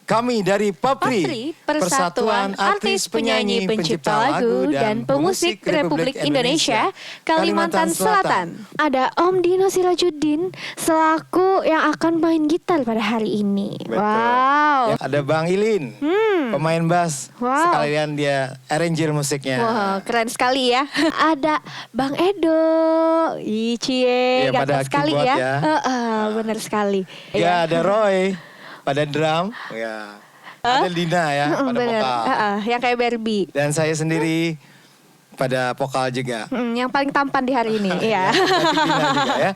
Kami dari Papri, Persatuan Artis Penyanyi Pencipta Lagu dan Pemusik Republik Indonesia, Kalimantan Selatan. Ada Om Dino Sirajuddin selaku yang akan main gitar pada hari ini. Betul. Wow. Ada Bang Ilin, pemain bass. Wow. Sekalian dia arranger musiknya. Wah, keren sekali ya. Ada Bang Edo, Cie, Iya, pada ganteng sekali keyboard ya. ya. Bener sekali. Ya, ada Roy pada drum. Ya. Ada Lina ya pada Bener. vokal. Yang kayak Barbie. Dan saya sendiri pada vokal juga. Yang paling tampan di hari ini. Iya. Lina juga ya.